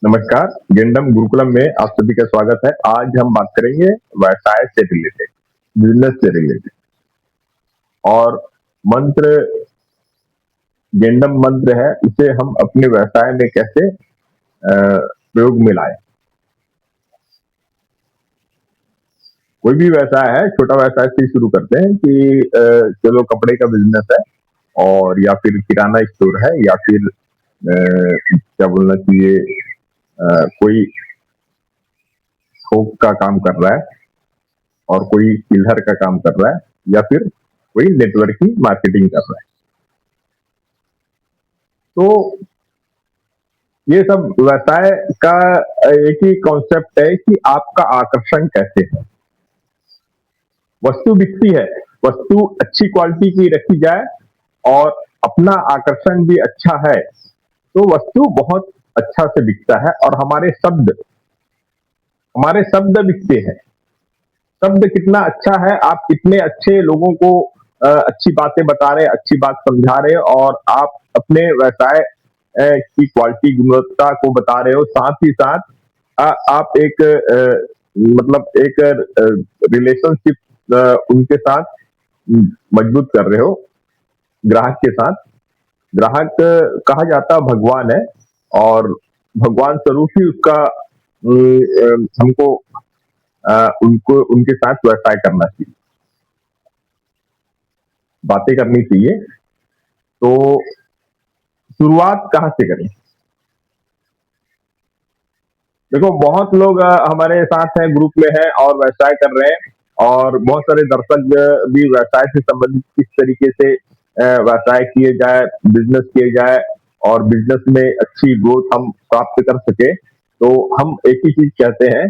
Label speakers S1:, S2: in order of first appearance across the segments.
S1: नमस्कार, गेंडम गुरुकुलम में आप सभी का स्वागत है। आज हम बात करेंगे व्यवसाय से रिलेटेड, बिज़नेस से रिलेटेड और मंत्र गेंडम मंत्र है, उसे हम अपने व्यवसाय में कैसे प्रयोग में लाएँ। कोई भी व्यवसाय है, छोटा व्यवसाय से ही शुरू करते हैं कि चलो कपड़े का बिज़नेस है और या फिर किराना स्टोर है या फिर क्या बोलना चाहिए कोई थोक का काम कर रहा है और कोई चिल्हर का काम कर रहा है या फिर कोई नेटवर्किंग मार्केटिंग कर रहा है। तो ये सब व्यवसाय का एक ही कॉन्सेप्ट है कि आपका आकर्षण कैसे है। वस्तु बिकती है, वस्तु अच्छी क्वालिटी की रखी जाए और अपना आकर्षण भी अच्छा है, तो वस्तु बहुत अच्छा से बिकता है और हमारे शब्द बिकते हैं। शब्द कितना अच्छा है, आप कितने अच्छे लोगों को अच्छी बातें बता रहे, अच्छी बात समझा रहे और आप अपने व्यवसाय की क्वालिटी गुणवत्ता को बता रहे हो, साथ ही साथ आप एक मतलब एक रिलेशनशिप उनके साथ मजबूत कर रहे हो ग्राहक के साथ। ग्राहक कहा जाता भगवान है और भगवान स्वरूप ही उसका हमको उनको उनके साथ व्यवसाय करना चाहिए, बातें करनी चाहिए। तो शुरुआत कहाँ से करें? देखो बहुत लोग हमारे साथ हैं, ग्रुप में हैं और व्यवसाय कर रहे हैं और बहुत सारे दर्शक भी व्यवसाय से संबंधित किस तरीके से व्यवसाय किए जाए, बिज़नेस किए जाए और बिज़नेस में अच्छी ग्रोथ हम प्राप्त कर सकें। तो हम एक ही चीज़ कहते हैं,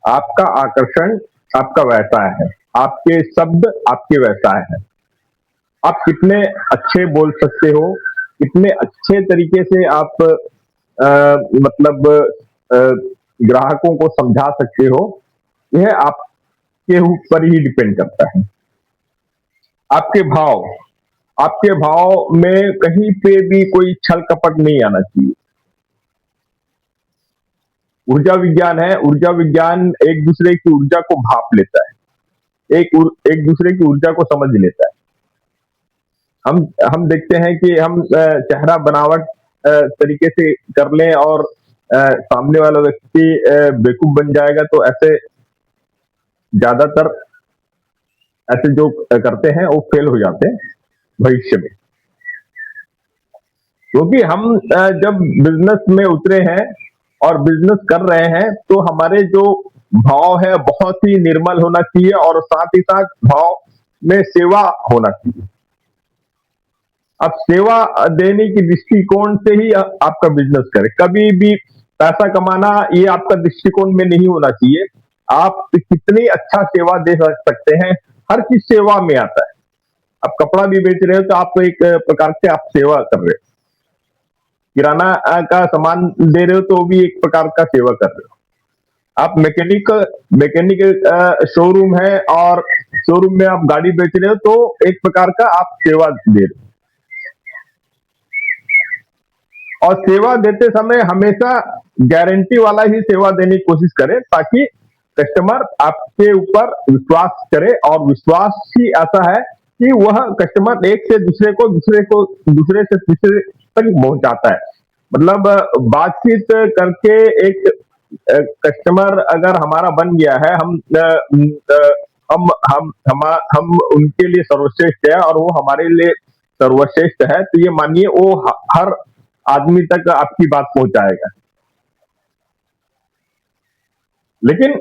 S1: आपका आकर्षण आपका व्यवसाय है, आपके शब्द आपके व्यवसाय हैं। आप कितने अच्छे बोल सकते हो, कितने अच्छे तरीके से आप मतलब अ, ग्राहकों को समझा सकते हो, यह आपके ऊपर ही डिपेंड करता है। आपके भाव आपके भाव में कहीं पे भी कोई छल कपट नहीं आना चाहिए। ऊर्जा विज्ञान है, ऊर्जा विज्ञान एक दूसरे की ऊर्जा को भाप लेता है, एक दूसरे की ऊर्जा को समझ लेता है। हम हम देखते हैं कि हम चेहरा बनावट तरीके से कर लें और सामने वाला व्यक्ति बेवकूफ बन जाएगा, तो ऐसे ज्यादातर ऐसे जो करते हैं वो फेल हो जाते हैं भविष्य में। क्योंकि हम जब बिजनेस में उतरे हैं और बिजनेस कर रहे हैं, तो हमारे जो भाव है बहुत ही निर्मल होना चाहिए और साथ ही साथ भाव में सेवा होना चाहिए। अब सेवा देने की दृष्टिकोण से ही आपका बिजनेस करें। कभी भी पैसा कमाना ये आपका दृष्टिकोण में नहीं होना चाहिए। आप कितनी अच्छा सेवा दे सकते हैं, हर चीज सेवा में आता है। आप कपड़ा भी बेच रहे हो तो आप एक प्रकार से आप सेवा कर रहे हो। किराना का सामान दे रहे हो तो भी एक प्रकार का सेवा कर रहे हो। आप मैकेनिकल शोरूम है और शोरूम में आप गाड़ी बेच रहे हो तो एक प्रकार का आप सेवा दे रहे हो। और सेवा देते समय हमेशा गारंटी वाला ही सेवा देने की कोशिश करें, ताकि कस्टमर आपके ऊपर विश्वास करे और विश्वास ही ऐसा है कि वह कस्टमर एक से दूसरे से तीसरे तक पहुंचाता है। मतलब बातचीत करके एक कस्टमर अगर हमारा बन गया है, हम उनके लिए सर्वश्रेष्ठ है और वो हमारे लिए सर्वश्रेष्ठ है, तो ये मानिए वो हर आदमी तक आपकी बात पहुंचाएगा। लेकिन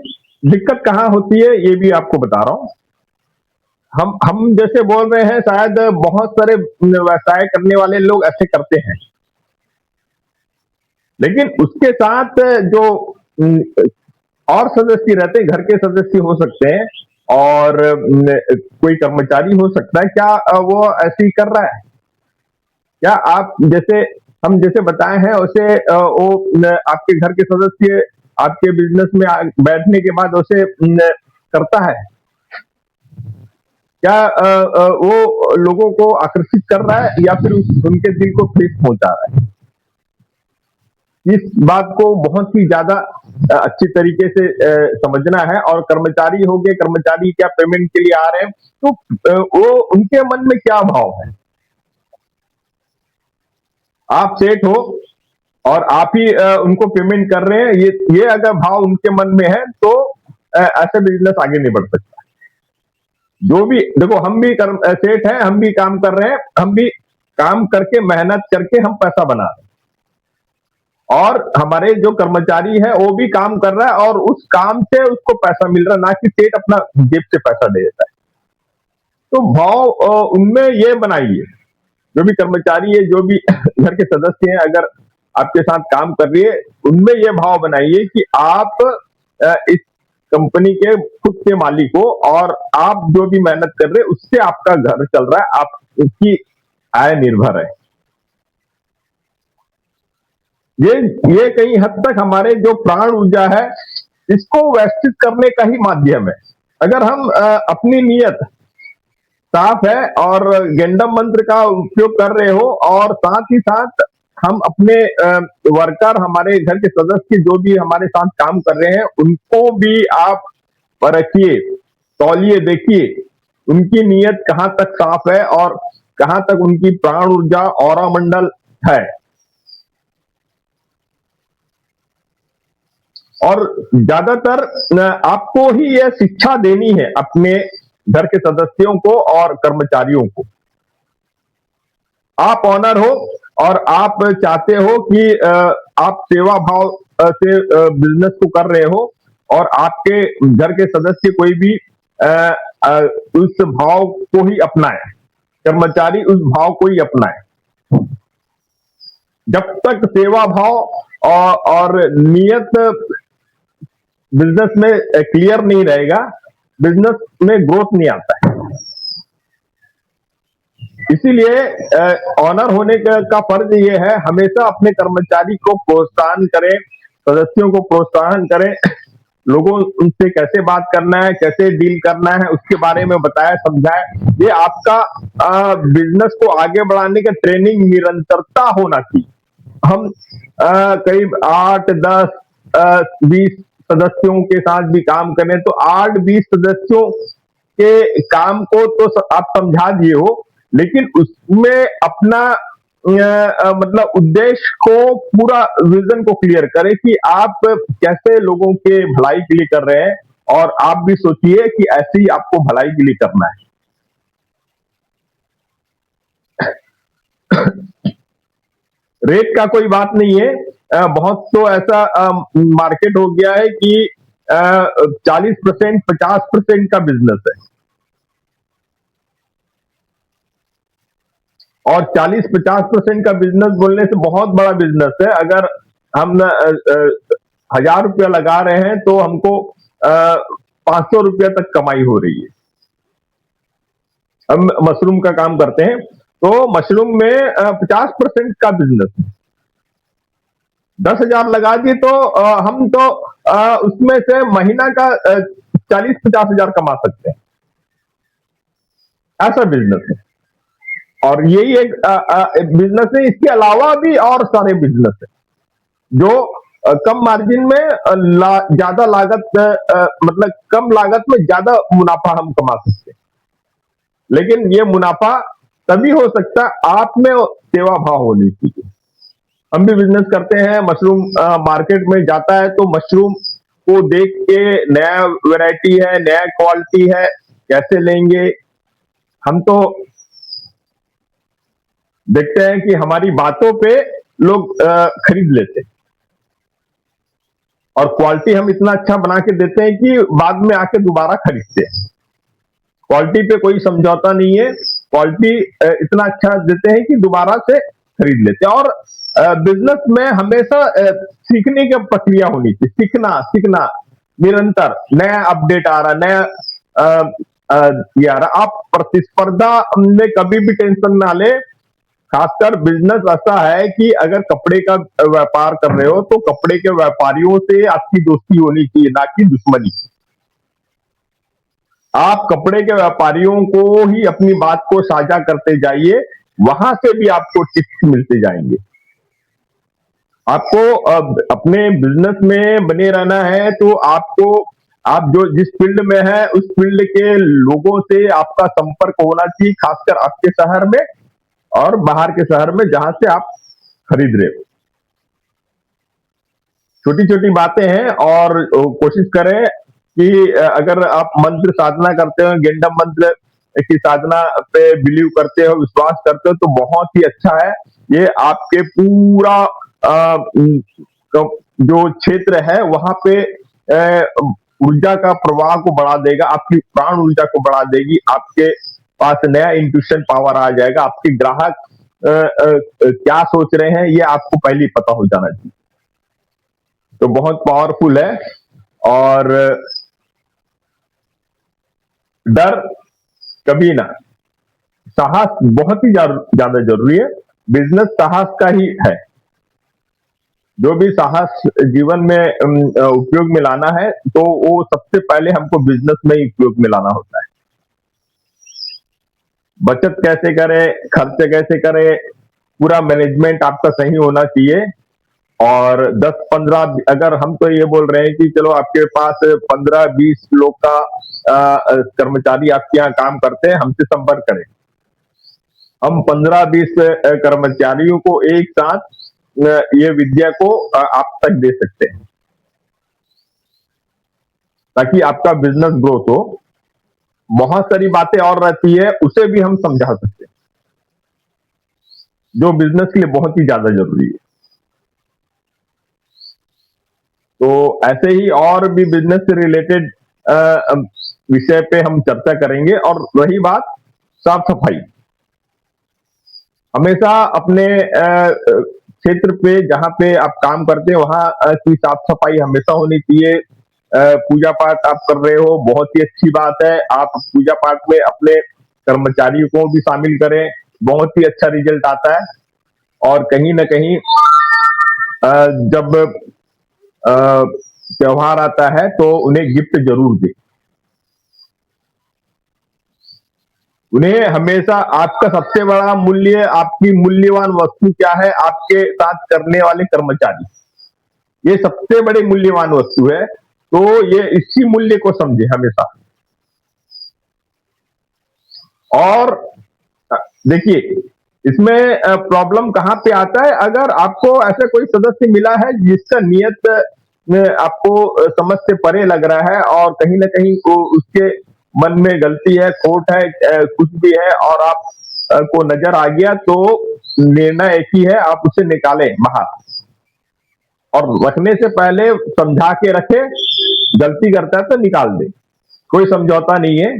S1: दिक्कत कहाँ होती है ये भी आपको बता रहा हूं। हम जैसे बोल रहे हैं, शायद बहुत सारे व्यवसाय करने वाले लोग ऐसे करते हैं, लेकिन उसके साथ जो और सदस्य रहते हैं, घर के सदस्य हो सकते हैं और कोई कर्मचारी हो सकता है, क्या वो ऐसे ही कर रहा है? क्या आप जैसे हम जैसे बताए हैं वैसे वो आपके घर के सदस्य आपके बिजनेस में बैठने के बाद उसे करता है? क्या वो लोगों को आकर्षित कर रहा है या फिर उनके दिल को ठेस पहुंचा रहा है? इस बात को बहुत ही ज्यादा अच्छी तरीके से समझना है। और कर्मचारी हो गए, कर्मचारी क्या पेमेंट के लिए आ रहे हैं, तो वो उनके मन में क्या भाव है। आप सेठ हो और आप ही उनको पेमेंट कर रहे हैं, ये अगर भाव उनके मन में है तो ऐसे बिजनेस आगे नहीं बढ़ सकता। जो भी देखो, हम भी सेठ हैं, हम भी काम कर रहे हैं, हम भी काम करके मेहनत करके हम पैसा बना रहे हैं, और हमारे जो कर्मचारी है वो भी काम कर रहा है और उस काम से उसको पैसा मिल रहा है, ना कि सेठ अपना जेब से पैसा दे देता है। तो भाव उनमें ये बनाइए, जो भी कर्मचारी है, जो भी घर के सदस्य हैं, अगर आपके साथ काम कर रही है, उनमें ये भाव बनाइए कि आप इस कंपनी के खुद के मालिक हो और आप जो भी मेहनत कर रहे हैं उससे आपका घर चल रहा है, आप उसकी आय निर्भर है। ये कहीं हद तक हमारे जो प्राण ऊर्जा है इसको व्यवस्थित करने का ही माध्यम है। अगर हम अपनी नीयत साफ है और गेंडम मंत्र का उपयोग कर रहे हो, और साथ ही साथ हम अपने वर्कर, हमारे घर के सदस्य जो भी हमारे साथ काम कर रहे हैं, उनको भी आप परखिए, तौलिए, देखिए उनकी नीयत कहां तक साफ है और कहां तक उनकी प्राण ऊर्जा, ऑरा मंडल है। और ज्यादातर आपको ही यह शिक्षा देनी है अपने घर के सदस्यों को और कर्मचारियों को। आप ऑनर हो और आप चाहते हो कि आप सेवा भाव से बिजनेस को कर रहे हो, और आपके घर के सदस्य कोई भी उस भाव को ही अपनाए, कर्मचारी उस भाव को ही अपनाए। जब तक सेवा भाव और नियत बिजनेस में क्लियर नहीं रहेगा, बिजनेस में ग्रोथ नहीं आता है। इसीलिए ऑनर होने का फर्ज ये है, हमेशा अपने कर्मचारी को प्रोत्साहन करें, सदस्यों को प्रोत्साहन करें, लोगों उनसे कैसे बात करना है, कैसे डील करना है, उसके बारे में बताया, समझाए। ये आपका बिजनेस को आगे बढ़ाने का ट्रेनिंग निरंतरता होना चाहिए। हम करीब 8, 10, 20 सदस्यों के साथ भी काम करें, तो 8-20 सदस्यों के काम को तो आप समझा दिए हो, लेकिन उसमें अपना मतलब उद्देश्य को, पूरा विजन को क्लियर करें कि आप कैसे लोगों के भलाई के लिए कर रहे हैं, और आप भी सोचिए कि ऐसे ही आपको भलाई के लिए करना है। रेट का कोई बात नहीं है। बहुत तो ऐसा मार्केट हो गया है कि 40%, 50% का बिजनेस है, और 40-50% का बिजनेस बोलने से बहुत बड़ा बिजनेस है। अगर हम 1000 रुपया लगा रहे हैं तो हमको 500 रुपया तक कमाई हो रही है। हम मशरूम का काम करते हैं, तो मशरूम में 50% का बिजनेस है। 10,000 लगा दिए तो हम तो उसमें से महीना का 40-50 हजार कमा सकते हैं। ऐसा बिजनेस है, और यही एक बिजनेस है। इसके अलावा भी और सारे बिजनेस है जो कम मार्जिन में ज्यादा लागत, मतलब कम लागत में ज्यादा मुनाफा हम कमा सकते हैं। लेकिन ये मुनाफा तभी हो सकता है आप में सेवा भाव होनी चाहिए। हम भी बिजनेस करते हैं, मशरूम मार्केट में जाता है तो मशरूम को देख के, नया वैरायटी है, नया क्वालिटी है, कैसे लेंगे। हम तो देखते हैं कि हमारी बातों पे लोग खरीद लेते हैं, और क्वालिटी हम इतना अच्छा बना के देते हैं कि बाद में आके दोबारा खरीदते हैं। क्वालिटी पे कोई समझौता नहीं है, क्वालिटी इतना अच्छा देते हैं कि दोबारा से खरीद लेते हैं। और बिजनेस में हमेशा सीखने की प्रक्रिया होनी चाहिए, सीखना निरंतर, नया अपडेट आ रहा, नया ये आ रहा। आप प्रतिस्पर्धा में कभी भी टेंशन ना ले। खासकर बिजनेस ऐसा है कि अगर कपड़े का व्यापार कर रहे हो तो कपड़े के व्यापारियों से आपकी दोस्ती होनी चाहिए, ना कि दुश्मनी। आप कपड़े के व्यापारियों को ही अपनी बात को साझा करते जाइए, वहां से भी आपको टिप्स मिलते जाएंगे। आपको अपने बिजनेस में बने रहना है तो आपको आप जो जिस फील्ड में है उस फील्ड के लोगों से आपका संपर्क होना चाहिए, खासकर आपके शहर में और बाहर के शहर में जहां से आप खरीद रहे हो। छोटी छोटी बातें हैं और कोशिश करें कि अगर आप मंत्र साधना करते हो, गेंडम मंत्र की साधना पे बिलीव करते हो, विश्वास करते हो तो बहुत ही अच्छा है। ये आपके पूरा जो क्षेत्र है वहां पे ऊर्जा का प्रवाह को बढ़ा देगा, आपकी प्राण ऊर्जा को बढ़ा देगी, आपके पास नया इंट्यूशन पावर आ जाएगा, आपके ग्राहक क्या सोच रहे हैं ये आपको पहले ही पता हो जाना चाहिए। तो बहुत पावरफुल है। और डर कभी ना, साहस बहुत ही ज्यादा जरूरी है। बिजनेस साहस का ही है। जो भी साहस जीवन में उपयोग में लाना है तो वो सबसे पहले हमको बिजनेस में ही उपयोग में लाना होता है। बचत कैसे करें, खर्च कैसे करें, पूरा मैनेजमेंट आपका सही होना चाहिए। और 10-15, अगर हम तो ये बोल रहे हैं कि चलो आपके पास 15-20 लोग का कर्मचारी आपके यहाँ काम करते हैं, हमसे संपर्क करें। हम 15-20 कर्मचारियों को एक साथ ये विद्या को आप तक दे सकते हैं ताकि आपका बिजनेस ग्रोथ हो। बहुत सारी बातें और रहती है, उसे भी हम समझा सकते हैं जो बिजनेस के लिए बहुत ही ज्यादा जरूरी है। तो ऐसे ही और भी बिजनेस से रिलेटेड विषय पे हम चर्चा करेंगे। और रही बात साफ सफाई, हमेशा अपने क्षेत्र पे जहां पे आप काम करते हैं वहां की साफ सफाई हमेशा होनी चाहिए। पूजा पाठ आप कर रहे हो, बहुत ही अच्छी बात है, आप पूजा पाठ में अपने कर्मचारियों को भी शामिल करें, बहुत ही अच्छा रिजल्ट आता है। और कहीं ना कहीं जब त्योहार आता है तो उन्हें गिफ्ट जरूर दें। उन्हें हमेशा आपका सबसे बड़ा मूल्य, आपकी मूल्यवान वस्तु क्या है, आपके साथ करने वाले कर्मचारी, ये सबसे बड़ी मूल्यवान वस्तु है। तो ये इसी मूल्य को समझे हमेशा। और देखिए इसमें प्रॉब्लम कहां पे आता है, अगर आपको ऐसा कोई सदस्य मिला है जिसका नियत आपको समझ से परे लग रहा है और कहीं ना कहीं वो उसके मन में गलती है, खोट है, कुछ भी है और आप को नजर आ गया तो निर्णय एक ही है, आप उसे निकालें बाहर। और रखने से पहले समझा के रखे, गलती करता है तो निकाल दे, कोई समझौता नहीं है।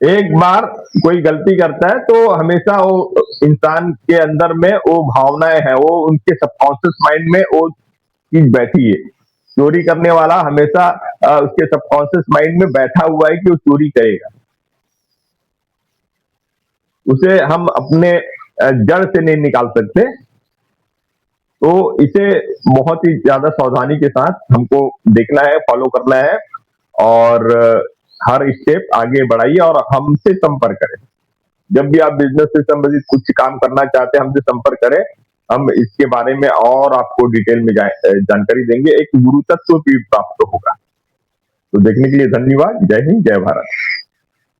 S1: एक बार कोई गलती करता है तो हमेशा वो इंसान के अंदर में वो भावनाएं हैं, वो उनके सबकॉन्शियस माइंड में वो चीज बैठी है। चोरी करने वाला हमेशा उसके सबकॉन्शियस माइंड में बैठा हुआ है कि वो चोरी करेगा। उसे हम अपने जड़ से नहीं निकाल सकते। तो इसे बहुत ही ज्यादा सावधानी के साथ हमको देखना है, फॉलो करना है। और हर स्टेप आगे बढ़ाइए और हमसे संपर्क करें। जब भी आप बिजनेस से संबंधित कुछ काम करना चाहते हैं, हमसे संपर्क करें। हम इसके बारे में और आपको डिटेल में जानकारी देंगे, एक गुरु तत्व भी प्राप्त होगा। तो देखने के लिए धन्यवाद। जय हिंद, जय भारत।